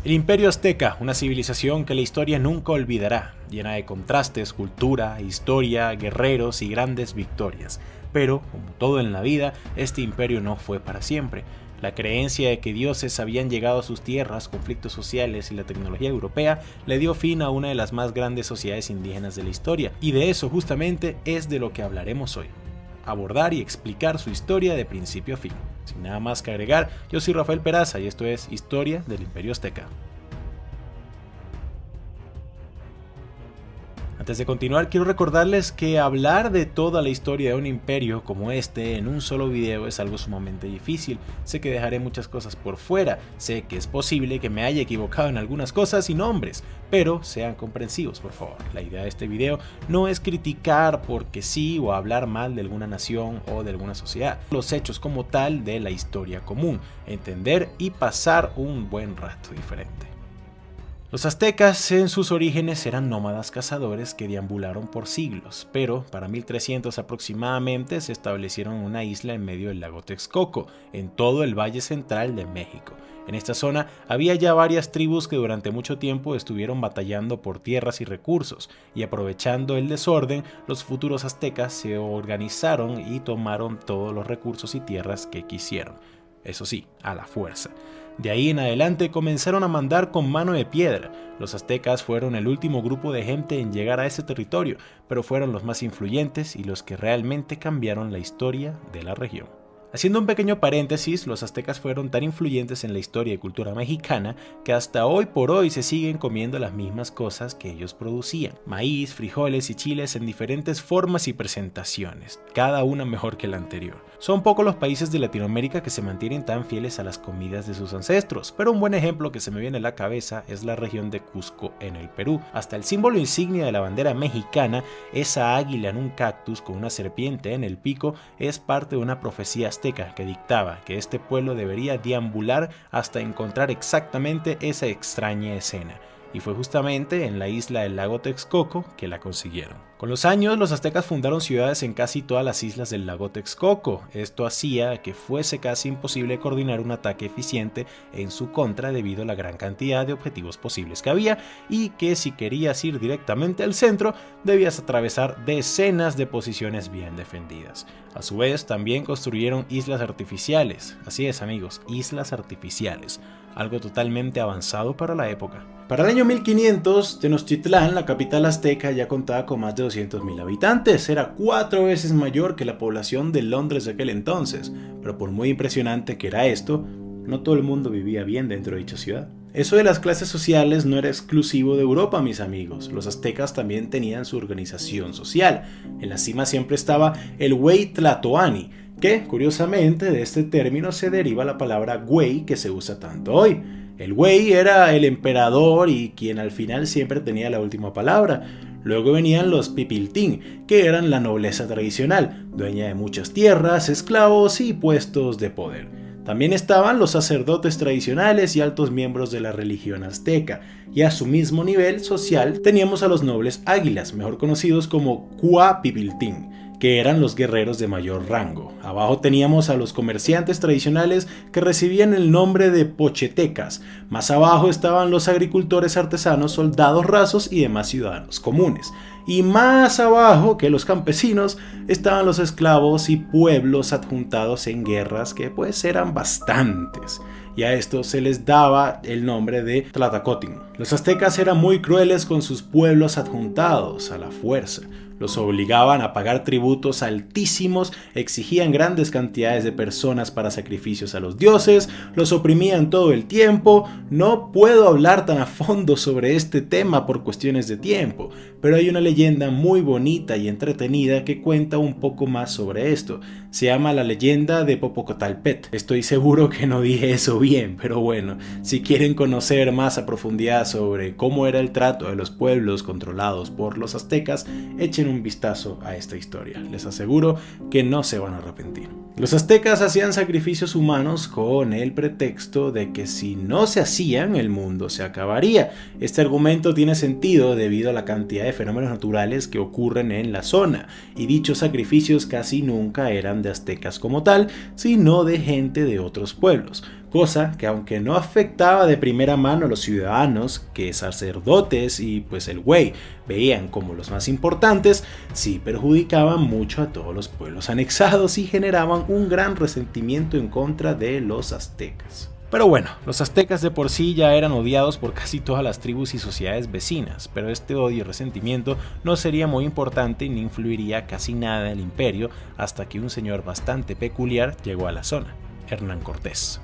El Imperio Azteca, una civilización que la historia nunca olvidará, llena de contrastes, cultura, historia, guerreros y grandes victorias. Pero, como todo en la vida, este imperio no fue para siempre. La creencia de que dioses habían llegado a sus tierras, conflictos sociales y la tecnología europea le dio fin a una de las más grandes sociedades indígenas de la historia, y de eso justamente es de lo que hablaremos hoy. Abordar y explicar su historia de principio a fin. Sin nada más que agregar, yo soy Rafael Peraza y esto es Historia del Imperio Azteca. Antes de continuar, quiero recordarles que hablar de toda la historia de un imperio como este en un solo video es algo sumamente difícil. Sé que dejaré muchas cosas por fuera, sé que es posible que me haya equivocado en algunas cosas y nombres, pero sean comprensivos por favor. La idea de este video no es criticar porque sí o hablar mal de alguna nación o de alguna sociedad. Los hechos como tal de la historia común, entender y pasar un buen rato diferente. Los aztecas en sus orígenes eran nómadas cazadores que deambularon por siglos, pero para 1300 aproximadamente se establecieron en una isla en medio del lago Texcoco, en todo el valle central de México. En esta zona había ya varias tribus que durante mucho tiempo estuvieron batallando por tierras y recursos, y aprovechando el desorden, los futuros aztecas se organizaron y tomaron todos los recursos y tierras que quisieron. Eso sí, a la fuerza. De ahí en adelante comenzaron a mandar con mano de piedra. Los aztecas fueron el último grupo de gente en llegar a ese territorio, pero fueron los más influyentes y los que realmente cambiaron la historia de la región. Haciendo un pequeño paréntesis, los aztecas fueron tan influyentes en la historia y cultura mexicana que hasta hoy por hoy se siguen comiendo las mismas cosas que ellos producían. Maíz, frijoles y chiles en diferentes formas y presentaciones, cada una mejor que la anterior. Son pocos los países de Latinoamérica que se mantienen tan fieles a las comidas de sus ancestros, pero un buen ejemplo que se me viene a la cabeza es la región de Cusco en el Perú. Hasta el símbolo insignia de la bandera mexicana, esa águila en un cactus con una serpiente en el pico, es parte de una profecía azteca que dictaba que este pueblo debería deambular hasta encontrar exactamente esa extraña escena. Y fue justamente en la isla del lago Texcoco que la consiguieron. Con los años, los aztecas fundaron ciudades en casi todas las islas del lago Texcoco. Esto hacía que fuese casi imposible coordinar un ataque eficiente en su contra debido a la gran cantidad de objetivos posibles que había, y que si querías ir directamente al centro, debías atravesar decenas de posiciones bien defendidas. A su vez, también construyeron islas artificiales. Así es, amigos, islas artificiales. Algo totalmente avanzado para la época. Para el año 1500, Tenochtitlán, la capital azteca, ya contaba con más de 200.000 habitantes. Era 4 veces mayor que la población de Londres de aquel entonces. Pero por muy impresionante que era esto, no todo el mundo vivía bien dentro de dicha ciudad. Eso de las clases sociales no era exclusivo de Europa, mis amigos. Los aztecas también tenían su organización social. En la cima siempre estaba el Güey Tlatoani, que, curiosamente, de este término se deriva la palabra güey que se usa tanto hoy. El güey era el emperador y quien al final siempre tenía la última palabra. Luego venían los pipiltín, que eran la nobleza tradicional, dueña de muchas tierras, esclavos y puestos de poder. También estaban los sacerdotes tradicionales y altos miembros de la religión azteca, y a su mismo nivel social teníamos a los nobles águilas, mejor conocidos como Cuapipiltín, que eran los guerreros de mayor rango. Abajo teníamos a los comerciantes tradicionales que recibían el nombre de pochetecas. Más abajo estaban los agricultores artesanos, soldados rasos y demás ciudadanos comunes. Y más abajo que los campesinos estaban los esclavos y pueblos adjuntados en guerras que pues eran bastantes. Y a estos se les daba el nombre de Tlatocotin. Los aztecas eran muy crueles con sus pueblos adjuntados a la fuerza. Los obligaban a pagar tributos altísimos, exigían grandes cantidades de personas para sacrificios a los dioses, los oprimían todo el tiempo. No puedo hablar tan a fondo sobre este tema por cuestiones de tiempo, pero hay una leyenda muy bonita y entretenida que cuenta un poco más sobre esto. Se llama la leyenda de Popocatépetl. Estoy seguro que no dije eso bien, pero bueno, si quieren conocer más a profundidad sobre cómo era el trato de los pueblos controlados por los aztecas, echen un vistazo a esta historia. Les aseguro que no se van a arrepentir. Los aztecas hacían sacrificios humanos con el pretexto de que si no se hacían, el mundo se acabaría. Este argumento tiene sentido debido a la cantidad de fenómenos naturales que ocurren en la zona, y dichos sacrificios casi nunca eran de aztecas como tal, sino de gente de otros pueblos. cosa que aunque no afectaba de primera mano a los ciudadanos que sacerdotes y pues el güey veían como los más importantes, sí perjudicaban mucho a todos los pueblos anexados y generaban un gran resentimiento en contra de los aztecas. Pero bueno, los aztecas de por sí ya eran odiados por casi todas las tribus y sociedades vecinas, pero este odio y resentimiento no sería muy importante ni influiría casi nada en el imperio hasta que un señor bastante peculiar llegó a la zona, Hernán Cortés.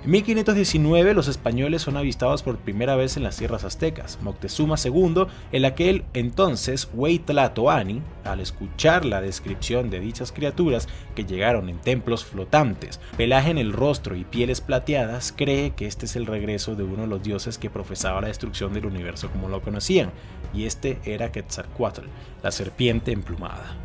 En 1519 los españoles son avistados por primera vez en las tierras aztecas. Moctezuma II, el aquel entonces Hueytlatoani, al escuchar la descripción de dichas criaturas que llegaron en templos flotantes, pelaje en el rostro y pieles plateadas, cree que este es el regreso de uno de los dioses que profesaba la destrucción del universo como lo conocían, y este era Quetzalcóatl, la serpiente emplumada.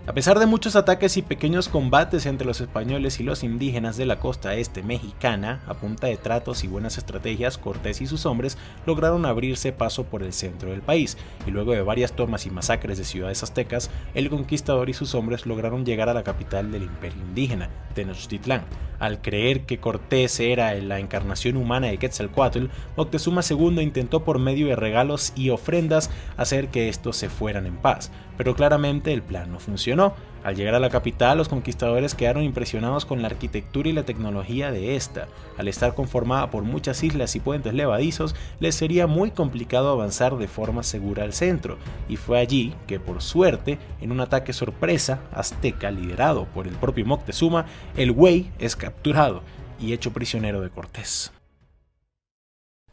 A pesar de muchos ataques y pequeños combates entre los españoles y los indígenas de la costa este mexicana, a punta de tratos y buenas estrategias, Cortés y sus hombres lograron abrirse paso por el centro del país, y luego de varias tomas y masacres de ciudades aztecas, el conquistador y sus hombres lograron llegar a la capital del imperio indígena, Tenochtitlán. Al creer que Cortés era la encarnación humana de Quetzalcóatl, Moctezuma II intentó por medio de regalos y ofrendas hacer que estos se fueran en paz, pero claramente el plan no funcionó. Al llegar a la capital, los conquistadores quedaron impresionados con la arquitectura y la tecnología de esta. Al estar conformada por muchas islas y puentes levadizos, les sería muy complicado avanzar de forma segura al centro, y fue allí que, por suerte, en un ataque sorpresa azteca liderado por el propio Moctezuma, el güey es capturado y hecho prisionero de Cortés.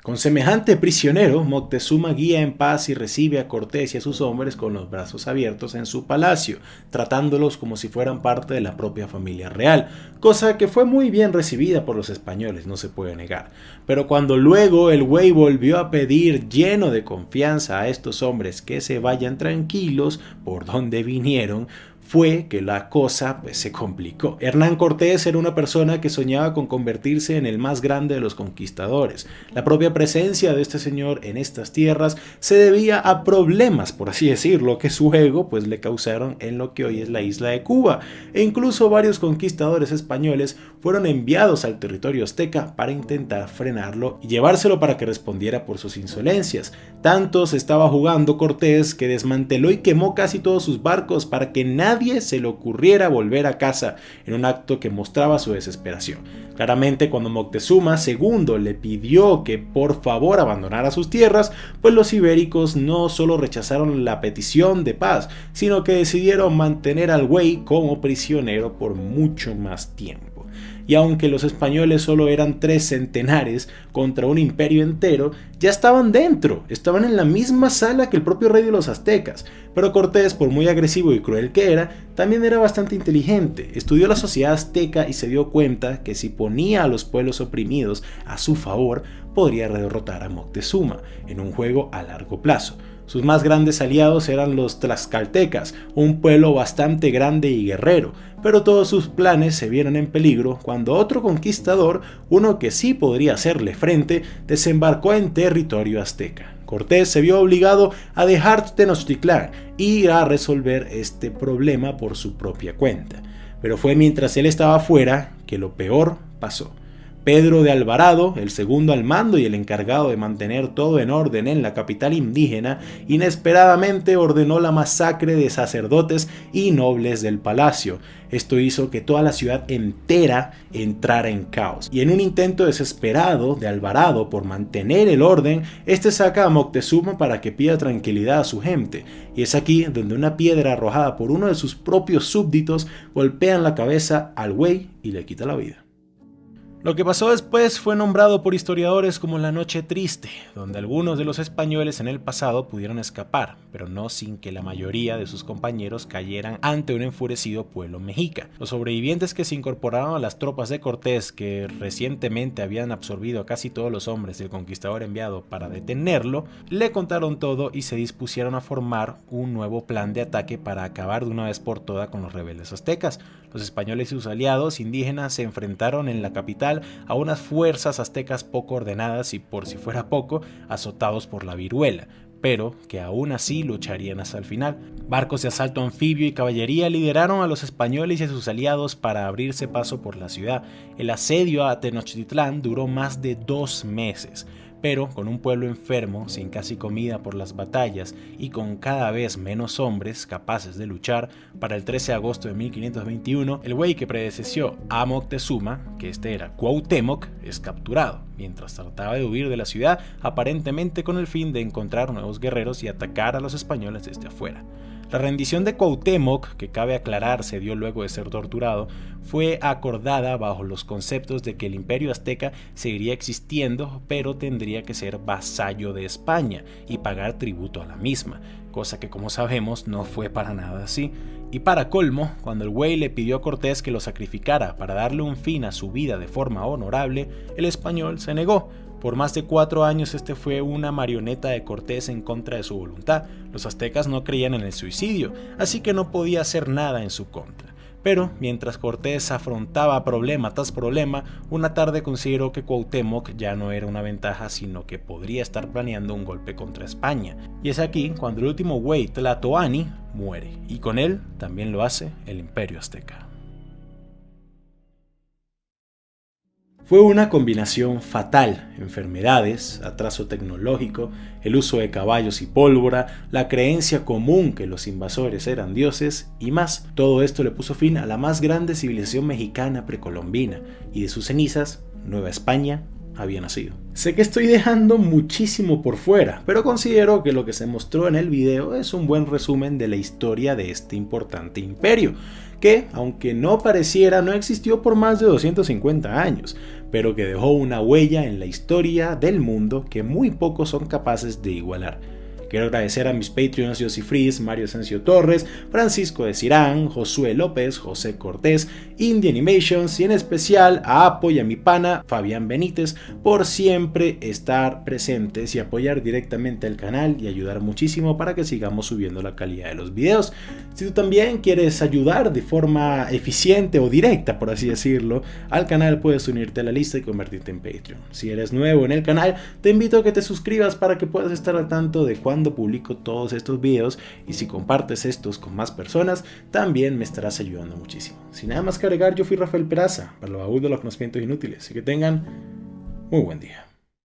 Con semejante prisionero, Moctezuma guía en paz y recibe a Cortés y a sus hombres con los brazos abiertos en su palacio, tratándolos como si fueran parte de la propia familia real, cosa que fue muy bien recibida por los españoles, no se puede negar. Pero cuando luego el güey volvió a pedir lleno de confianza a estos hombres que se vayan tranquilos por donde vinieron, fue que la cosa se complicó. Hernán Cortés era una persona que soñaba con convertirse en el más grande de los conquistadores. La propia presencia de este señor en estas tierras se debía a problemas, por así decirlo, que su ego le causaron en lo que hoy es la isla de Cuba, e incluso varios conquistadores españoles fueron enviados al territorio azteca para intentar frenarlo y llevárselo para que respondiera por sus insolencias. Tanto se estaba jugando Cortés que desmanteló y quemó casi todos sus barcos para que nadie se le ocurriera volver a casa, en un acto que mostraba su desesperación. Claramente, cuando Moctezuma II le pidió que por favor abandonara sus tierras, pues los ibéricos no solo rechazaron la petición de paz, sino que decidieron mantener al güey como prisionero por mucho más tiempo. Y aunque los españoles solo eran 3 centenares contra un imperio entero, ya estaban dentro, estaban en la misma sala que el propio rey de los aztecas. Pero Cortés, por muy agresivo y cruel que era, también era bastante inteligente. Estudió la sociedad azteca y se dio cuenta que si ponía a los pueblos oprimidos a su favor, podría derrotar a Moctezuma en un juego a largo plazo. Sus más grandes aliados eran los tlaxcaltecas, un pueblo bastante grande y guerrero, pero todos sus planes se vieron en peligro cuando otro conquistador, uno que sí podría hacerle frente, desembarcó en territorio azteca. Cortés se vio obligado a dejar Tenochtitlán y a resolver este problema por su propia cuenta. Pero fue mientras él estaba fuera que lo peor pasó. Pedro de Alvarado, el segundo al mando y el encargado de mantener todo en orden en la capital indígena, inesperadamente ordenó la masacre de sacerdotes y nobles del palacio. Esto hizo que toda la ciudad entera entrara en caos. Y en un intento desesperado de Alvarado por mantener el orden, este saca a Moctezuma para que pida tranquilidad a su gente. Y es aquí donde una piedra arrojada por uno de sus propios súbditos golpea en la cabeza al güey y le quita la vida. Lo que pasó después fue nombrado por historiadores como la Noche Triste, donde algunos de los españoles en el pasado pudieron escapar, pero no sin que la mayoría de sus compañeros cayeran ante un enfurecido pueblo mexica. Los sobrevivientes que se incorporaron a las tropas de Cortés, que recientemente habían absorbido a casi todos los hombres del conquistador enviado para detenerlo, le contaron todo y se dispusieron a formar un nuevo plan de ataque para acabar de una vez por todas con los rebeldes aztecas. Los españoles y sus aliados indígenas se enfrentaron en la capital a unas fuerzas aztecas poco ordenadas y, por si fuera poco, azotados por la viruela. pero que aún así lucharían hasta el final. Barcos de asalto anfibio y caballería lideraron a los españoles y a sus aliados para abrirse paso por la ciudad. El asedio a Tenochtitlán duró más de 2 meses. Pero con un pueblo enfermo, sin casi comida por las batallas y con cada vez menos hombres capaces de luchar, para el 13 de agosto de 1521, el güey que predecesió a Moctezuma, que este era Cuauhtémoc, es capturado, mientras trataba de huir de la ciudad, aparentemente con el fin de encontrar nuevos guerreros y atacar a los españoles desde afuera. La rendición de Cuauhtémoc, que cabe aclarar se dio luego de ser torturado, fue acordada bajo los conceptos de que el imperio azteca seguiría existiendo, pero tendría que ser vasallo de España y pagar tributo a la misma, cosa que como sabemos no fue para nada así. Y para colmo, cuando el güey le pidió a Cortés que lo sacrificara para darle un fin a su vida de forma honorable, el español se negó. Por más de 4 años este fue una marioneta de Cortés en contra de su voluntad. Los aztecas no creían en el suicidio, así que no podía hacer nada en su contra. Pero mientras Cortés afrontaba problema tras problema, una tarde consideró que Cuauhtémoc ya no era una ventaja, sino que podría estar planeando un golpe contra España. Y es aquí cuando el último güey, Tlatoani, muere, y con él también lo hace el imperio azteca. Fue una combinación fatal: enfermedades, atraso tecnológico, el uso de caballos y pólvora, la creencia común que los invasores eran dioses y más. Todo esto le puso fin a la más grande civilización mexicana precolombina, y de sus cenizas, Nueva España había nacido. Sé que estoy dejando muchísimo por fuera, pero considero que lo que se mostró en el video es un buen resumen de la historia de este importante imperio, que, aunque no pareciera, no existió por más de 250 años, pero que dejó una huella en la historia del mundo que muy pocos son capaces de igualar. Quiero agradecer a mis Patreons Yossi Freeze, Mario Asensio Torres, Francisco de Cirán, Josué López, José Cortés, Indie Animations y en especial a Apo y a mi pana Fabián Benítez por siempre estar presentes y apoyar directamente al canal y ayudar muchísimo para que sigamos subiendo la calidad de los videos. Si tú también quieres ayudar de forma eficiente o directa, por así decirlo, al canal, puedes unirte a la lista y convertirte en Patreon. Si eres nuevo en el canal, te invito a que te suscribas para que puedas estar al tanto de cuando publico todos estos videos, y si compartes estos con más personas también me estarás ayudando muchísimo. Sin nada más que agregar, yo fui Rafael Peraza para el baúl de los conocimientos inútiles, y que tengan muy buen día.